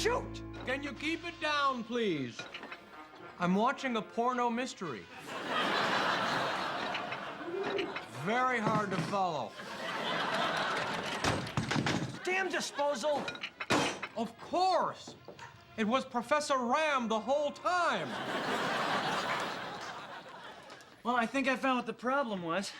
shoot! Can you keep it down, please? I'm watching a porno mystery. Very hard to follow. Damn disposal! Of course! It was Professor Ram the whole time. Well, I think I found what the problem was.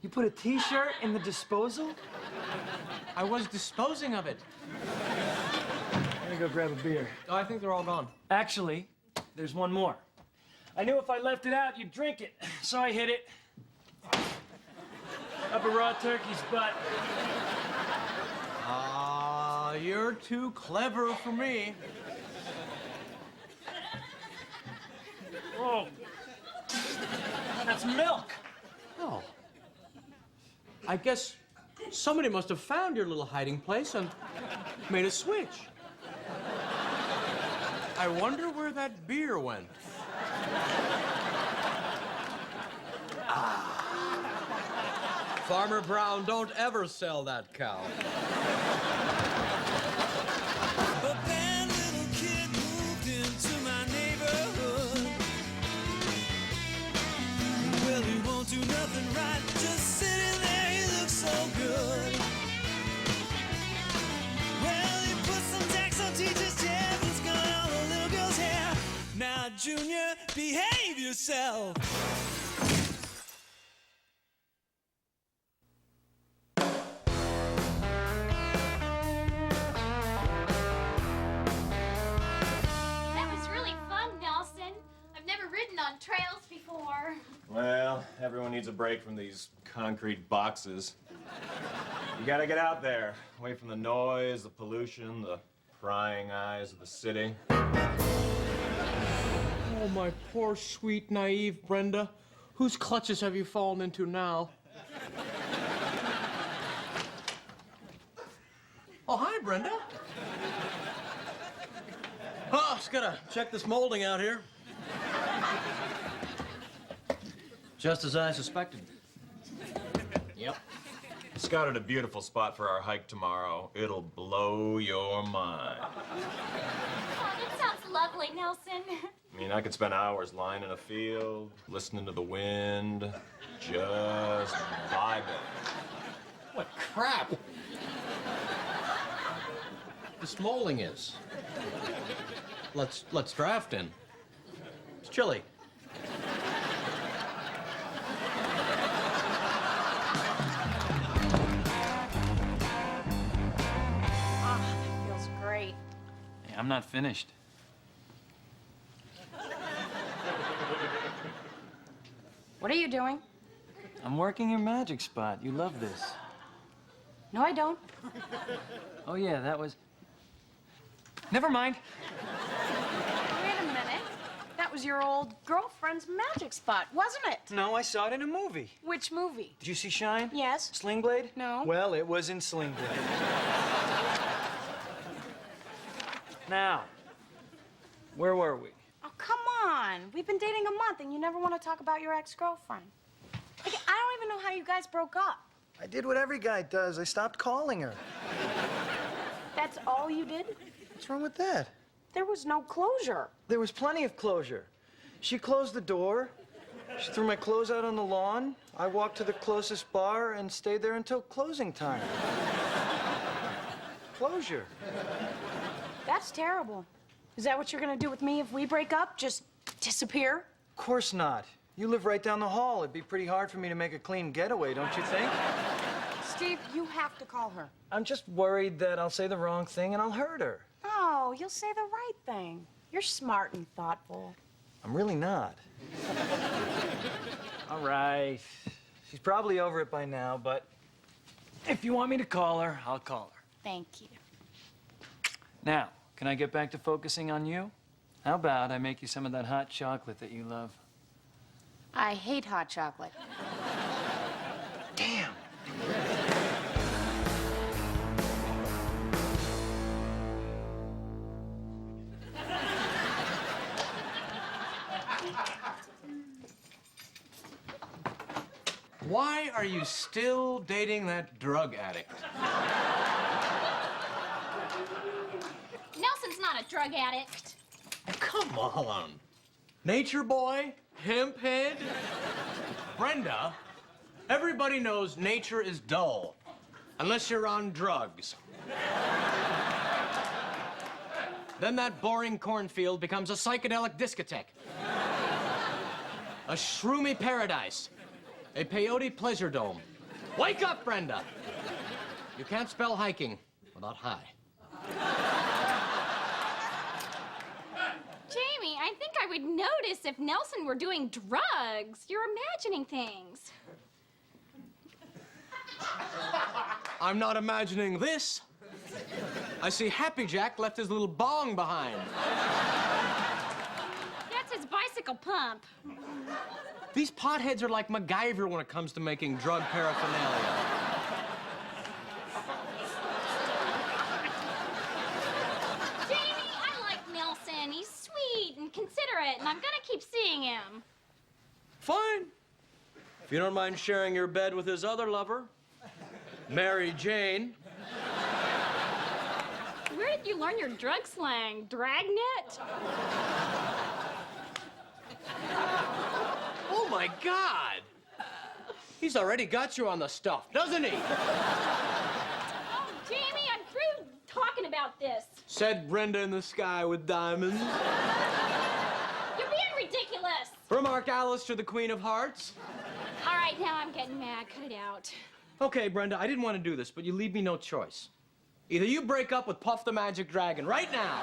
You put a T-shirt in the disposal? I was disposing of it. I'm gonna go grab a beer. Oh, I think they're all gone. Actually, there's one more. I knew if I left it out, you'd drink it, so I hid it. Up a raw turkey's butt. You're too clever for me. Oh, that's milk. Oh. I guess somebody must have found your little hiding place and made a switch. I wonder where that beer went. Farmer Brown, don't ever sell that cow. A bad little kid moved into my neighborhood. Well, he won't do nothing right, just sitting there, he looks so good. Well, he put some tax on teachers' chairs, it's got all the little girls' hair. Now, Junior, behave yourself. On trails before. Well, everyone needs a break from these concrete boxes. You gotta get out there, away from the noise, the pollution, the prying eyes of the city. Oh, my poor, sweet, naive Brenda. Whose clutches have you fallen into now? Oh, hi, Brenda. Oh, just gotta check this molding out here. Just as I suspected. Yep. Scouted a beautiful spot for our hike tomorrow. It'll blow your mind. Oh, that sounds lovely, Nelson. I mean, I could spend hours lying in a field, listening to the wind, just vibing. What crap? This molding is. Let's draft in. It's chilly. I'm not finished. What are you doing? I'm working your magic spot. You love this. No, I don't. Oh, yeah, that was... Never mind. Wait a minute. That was your old girlfriend's magic spot, wasn't it? No, I saw it in a movie. Which movie? Did you see Shine? Yes. Sling Blade? No. Well, it was in Sling Blade. Now, where were we? Oh, come on. We've been dating a month and you never want to talk about your ex-girlfriend. Like, I don't even know how you guys broke up. I did what every guy does. I stopped calling her. That's all you did? What's wrong with that? There was no closure. There was plenty of closure. She closed the door. She threw my clothes out on the lawn. I walked to the closest bar and stayed there until closing time. Closure. That's terrible. Is that what you're gonna do with me if we break up? Just disappear? Of course not. You live right down the hall. It'd be pretty hard for me to make a clean getaway, don't you think? Steve, you have to call her. I'm just worried that I'll say the wrong thing and I'll hurt her. No, you'll say the right thing. You're smart and thoughtful. I'm really not. All right. She's probably over it by now, but if you want me to call her, I'll call her. Thank you. Now, can I get back to focusing on you? How about I make you some of that hot chocolate that you love? I hate hot chocolate. Damn. Why are you still dating that drug addict? not a drug addict. Come on. Nature boy, hemp head. Brenda, everybody knows nature is dull, unless you're on drugs. Then that boring cornfield becomes a psychedelic discotheque. A shroomy paradise. A peyote pleasure dome. Wake up, Brenda! You can't spell hiking without high. Jamie, I think I would notice if Nelson were doing drugs. You're imagining things. I'm not imagining this. I see Happy Jack left his little bong behind. That's his bicycle pump. These potheads are like MacGyver when it comes to making drug paraphernalia. Jamie, I like Nelson. He's sweet and considerate, and I'm gonna keep seeing him. Fine. If you don't mind sharing your bed with his other lover, Mary Jane. Where did you learn your drug slang? Dragnet? Oh, my God. He's already got you on the stuff, doesn't he? Oh, Jamie, I'm through talking about this. Said Brenda in the sky with diamonds. You're being ridiculous. Remarked Alice to the Queen of Hearts. All right, now I'm getting mad. Cut it out. Okay, Brenda, I didn't want to do this, but you leave me no choice. Either you break up with Puff the Magic Dragon right now,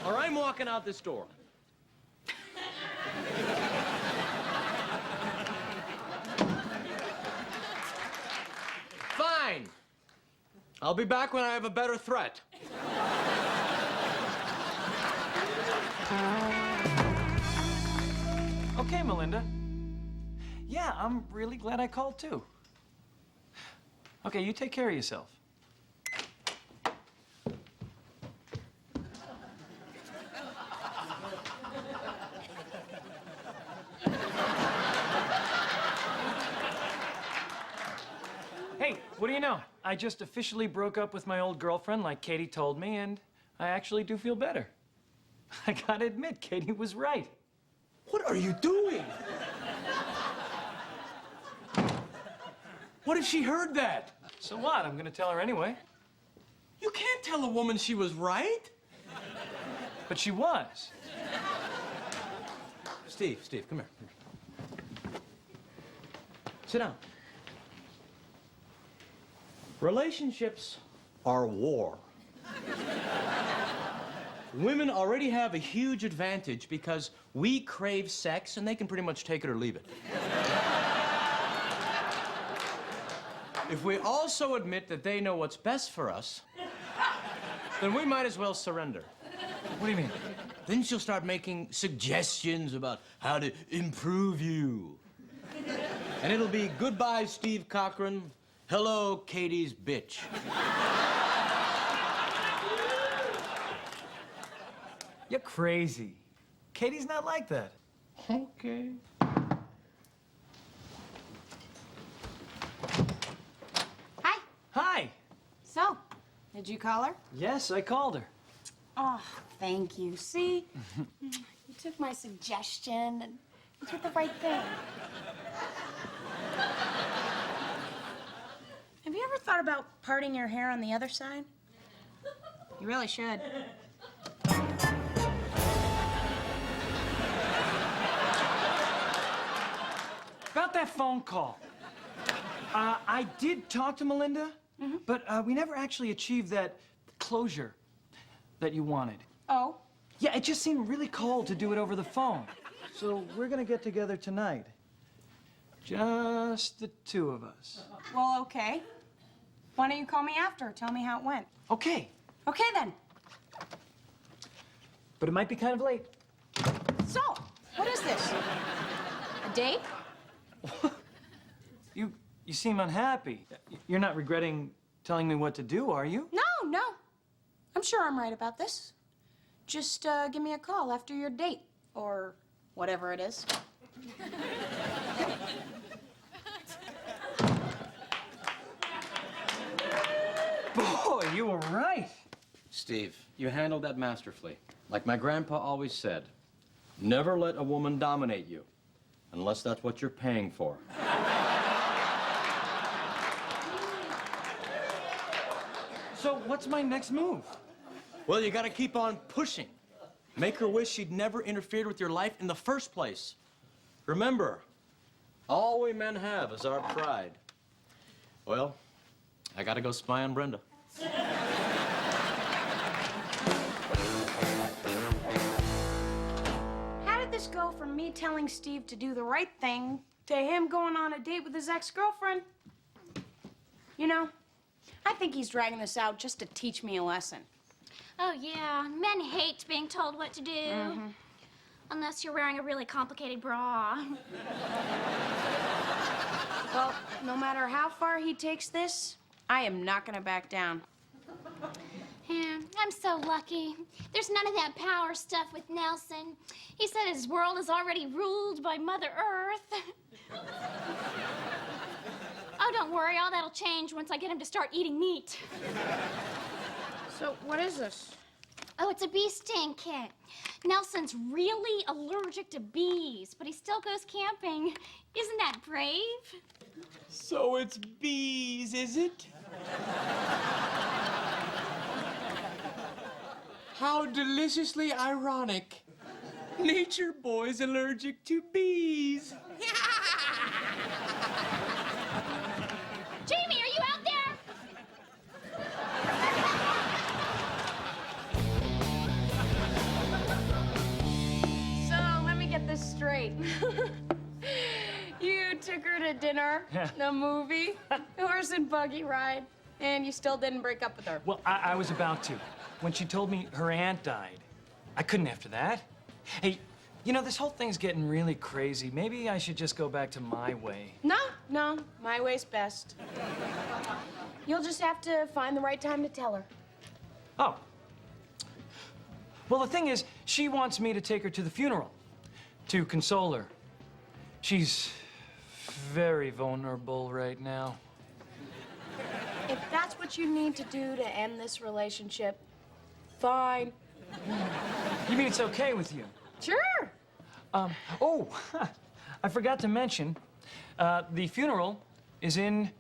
or I'm walking out this door. Fine. I'll be back when I have a better threat. Okay, Melinda. Yeah, I'm really glad I called too. Okay, you take care of yourself. Hey, what do you know? I just officially broke up with my old girlfriend like Katie told me, and I actually do feel better. I gotta admit, Katie was right. What are you doing? What if she heard that? So what? I'm gonna tell her anyway. You can't tell a woman she was right. But she was. Steve, come here. Sit down. Relationships are war. Women already have a huge advantage because we crave sex and they can pretty much take it or leave it. If we also admit that they know what's best for us, then we might as well surrender. What do you mean? Then she'll start making suggestions about how to improve you. And it'll be goodbye, Steve Cochran. Hello, Katie's bitch. You're crazy. Katie's not like that. Okay. Hi. Hi. So, did you call her? Yes, I called her. Oh, thank you. See? You took my suggestion and you did the right thing. Have you ever thought about parting your hair on the other side? You really should. About that phone call. I did talk to Melinda, but we never actually achieved that closure that you wanted. Oh? Yeah, it just seemed really cold to do it over the phone. So we're gonna get together tonight. Just the two of us. Well, okay. Why don't you call me after? Tell me how it went. Okay, Okay, then. but it might be kind of late. So, what is this? A date? You seem unhappy. You're not regretting telling me what to do, are you? No. I'm sure I'm right about this. Just give me a call after your date, or whatever it is. Boy, you were right. Steve, you handled that masterfully. Like my grandpa always said, never let a woman dominate you, unless that's what you're paying for. So what's my next move? Well, you gotta keep on pushing. Make her wish she'd never interfered with your life in the first place. Remember, all we men have is our pride. Well, I gotta go spy on Brenda. How did this go from me telling Steve to do the right thing to him going on a date with his ex-girlfriend? You know, I think he's dragging this out just to teach me a lesson. Oh, yeah. Men hate being told what to do. Unless you're wearing a really complicated bra. Well, no matter how far he takes this, I am not gonna back down. Yeah, I'm so lucky. There's none of that power stuff with Nelson. He said his world is already ruled by Mother Earth. Oh, don't worry. All that'll change once I get him to start eating meat. So, what is this? Oh, it's a bee sting kit. Nelson's really allergic to bees, but he still goes camping. Isn't that brave? So it's bees, is it? How deliciously ironic. Nature boy's allergic to bees. Jamie, are you out there? So, let me get this straight. You took her to dinner, the movie, horse and buggy ride, and you still didn't break up with her. Well, I was about to. When she told me her aunt died, I couldn't after that. Hey, you know, this whole thing's getting really crazy. Maybe I should just go back to my way. No, my way's best. You'll just have to find the right time to tell her. Oh. Well, the thing is, she wants me to take her to the funeral, to console her. She's very vulnerable right now. If that's what you need to do to end this relationship, fine. You mean it's okay with you? Sure. Oh, I forgot to mention, the funeral is in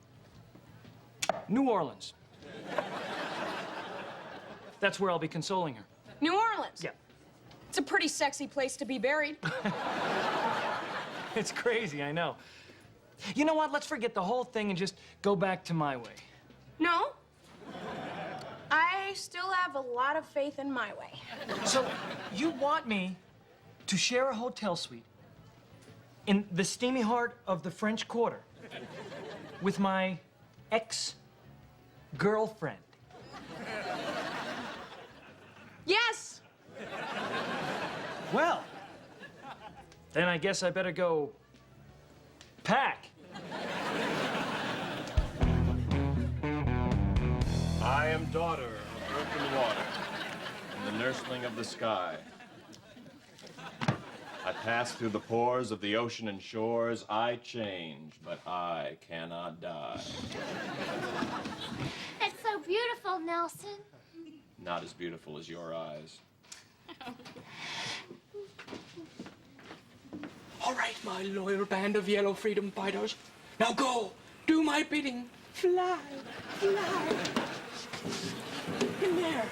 New Orleans. That's where I'll be consoling her. New Orleans. Yeah. It's a pretty sexy place to be buried. It's crazy, I know. You know what? Let's forget the whole thing and just go back to my way. No. I still have a lot of faith in my way. So, you want me to share a hotel suite in the steamy heart of the French Quarter with my ex-girlfriend? Yes. Well, then I guess I better go pack. I am daughter of earth and water, and the nursling of the sky. I pass through the pores of the ocean and shores. I change, but I cannot die. It's so beautiful, Nelson. Not as beautiful as your eyes. All right, my loyal band of yellow freedom fighters. Now go, do my bidding. Fly, fly. In there.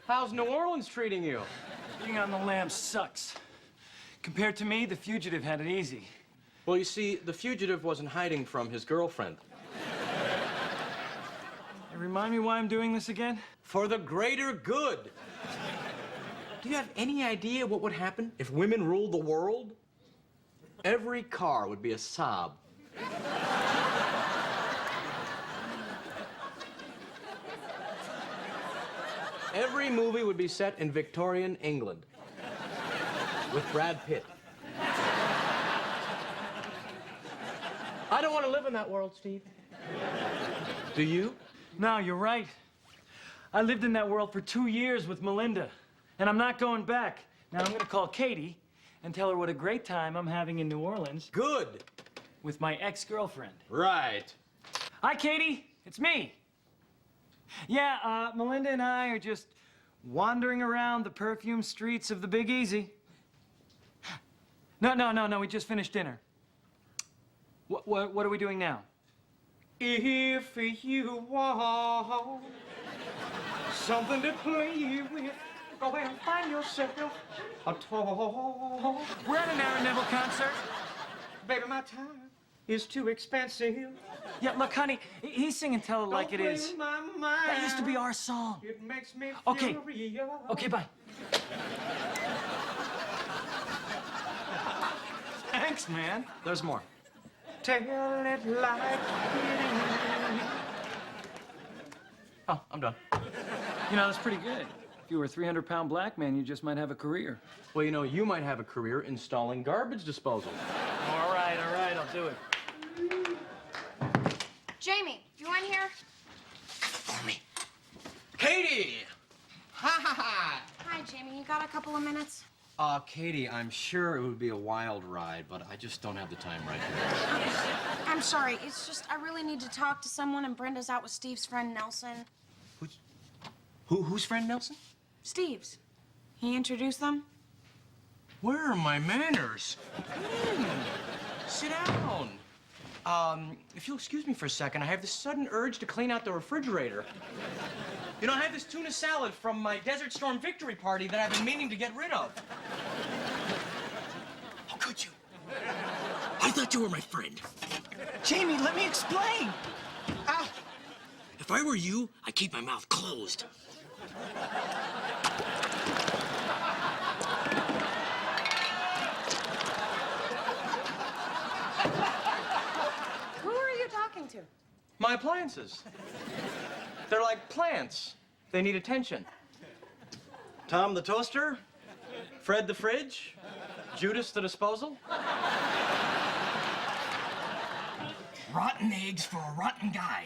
How's New Orleans treating you? Being on the lam sucks. Compared to me, the fugitive had it easy. Well, you see, the fugitive wasn't hiding from his girlfriend. Hey, remind me why I'm doing this again? For the greater good. Do you have any idea what would happen if women ruled the world? Every car would be a sob. Every movie would be set in Victorian England with Brad Pitt. I don't want to live in that world, Steve. Do you? No, you're right. I lived in that world for 2 years with Melinda, and I'm not going back. Now I'm gonna call Katie and tell her what a great time I'm having in New Orleans Good. with my ex-girlfriend. Right. Hi, Katie. It's me. Yeah, Melinda and I are just wandering around the perfume streets of the Big Easy. No, we just finished dinner. What are we doing now? If you want something to play with, go and find yourself a toy. We're at an Aaron Neville concert. Baby, my time is too expensive. Yeah, look, honey, he's singing Tell It Like It Don't play Is. with my mind. That used to be our song. It makes me Okay. furious. Okay, bye. Thanks, man. There's more. Tell it like it is. Oh, I'm done. You know, that's pretty good. If you were a 300-pound black man, you just might have a career. Well, you know, you might have a career installing garbage disposal. All right, I'll do it. Jamie, you in here? For me. Katie! Ha ha ha! Hi, Jamie. You got a couple of minutes? Katie, I'm sure it would be a wild ride, but I just don't have the time right now. I'm sorry. It's just I really need to talk to someone, and Brenda's out with Steve's friend Nelson. Whose friend, Nelson? Steve's. He introduced them. Where are my manners? Come in. Sit down. If you'll excuse me for a second, I have this sudden urge to clean out the refrigerator. You know, I have this tuna salad from my Desert Storm victory party that I've been meaning to get rid of. How could you? I thought you were my friend. Jamie, let me explain. If I were you, I'd keep my mouth closed. Who are you talking to? My appliances. They're like plants. They need attention. Tom the toaster, Fred the fridge, Judas the disposal. Rotten eggs for a rotten guy.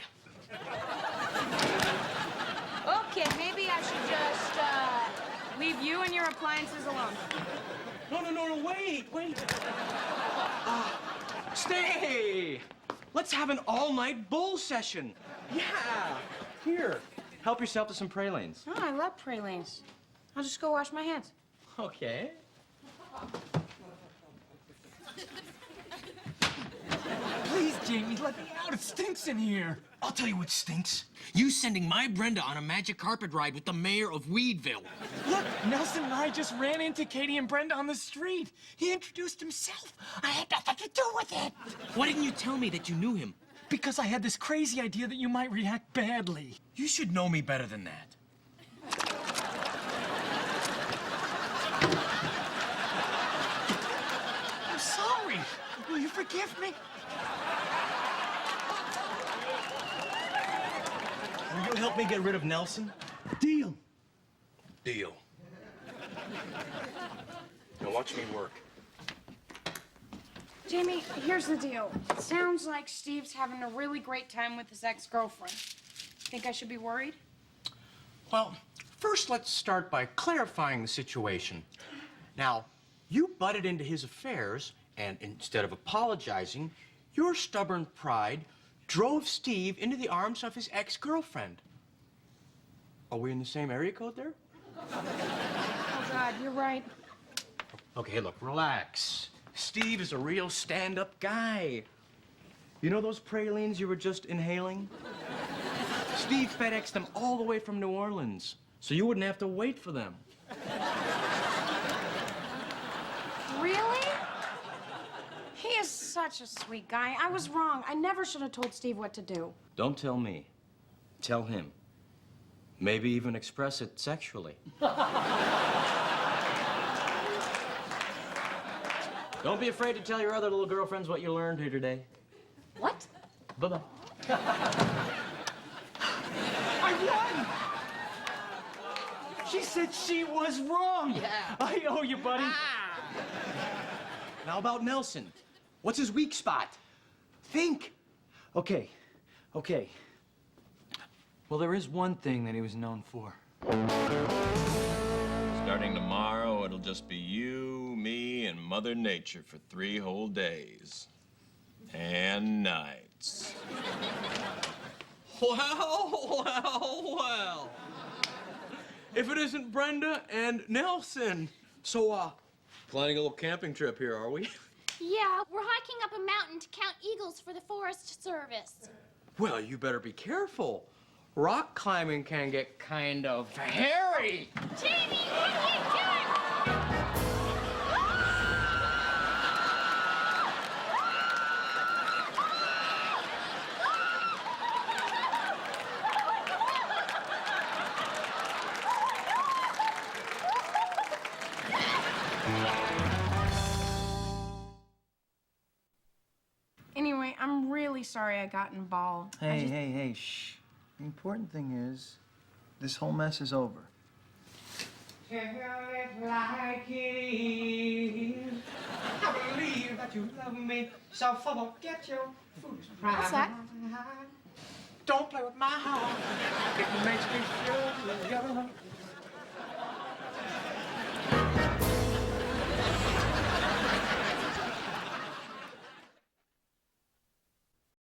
Okay, maybe I should just leave you and your appliances alone. No, wait. Stay. Let's have an all-night bull session. Yeah. Here, help yourself to some pralines. Oh, I love pralines. I'll just go wash my hands. Okay. Please, Jamie, let me out. It stinks in here. I'll tell you what stinks. You sending my Brenda on a magic carpet ride with the mayor of Weedville. Look, Nelson and I just ran into Katie and Brenda on the street. He introduced himself. I had nothing to do with it. Why didn't you tell me that you knew him? Because I had this crazy idea that you might react badly. You should know me better than that. I'm sorry. Will you forgive me? Will you help me get rid of Nelson? Deal. Deal. Now watch me work. Jamie, here's the deal. It sounds like Steve's having a really great time with his ex-girlfriend. Think I should be worried? Well, first let's start by clarifying the situation. Now, you butted into his affairs, and instead of apologizing, your stubborn pride drove Steve into the arms of his ex-girlfriend. Are we in the same area code there? Oh, God, you're right. Okay, look, relax. Steve is a real stand-up guy. You know those pralines you were just inhaling? Steve FedExed them all the way from New Orleans, so you wouldn't have to wait for them. Really? He is such a sweet guy. I was wrong. I never should have told Steve what to do. Don't tell me. Tell him. Maybe even express it sexually. Don't be afraid to tell your other little girlfriends what you learned here today. What? Bye-bye. I won! She said she was wrong. Yeah. I owe you, buddy. Now about Nelson. What's his weak spot? Think. Okay. Well, there is one thing that he was known for. Starting tomorrow, it'll just be you, me, and Mother Nature for 3 whole days. And nights. Well. If it isn't Brenda and Nelson. So, planning a little camping trip here, are we? Yeah, we're hiking up a mountain to count eagles for the Forest Service. Well, you better be careful. Rock climbing can get kind of hairy. Jamie, what are you doing? Anyway, I'm really sorry I got involved. Hey, shh. The important thing is, this whole mess is over. Tell it like it is. I believe that you love me, so forget your foolish pride. What's that? Don't play with my heart. It makes me feel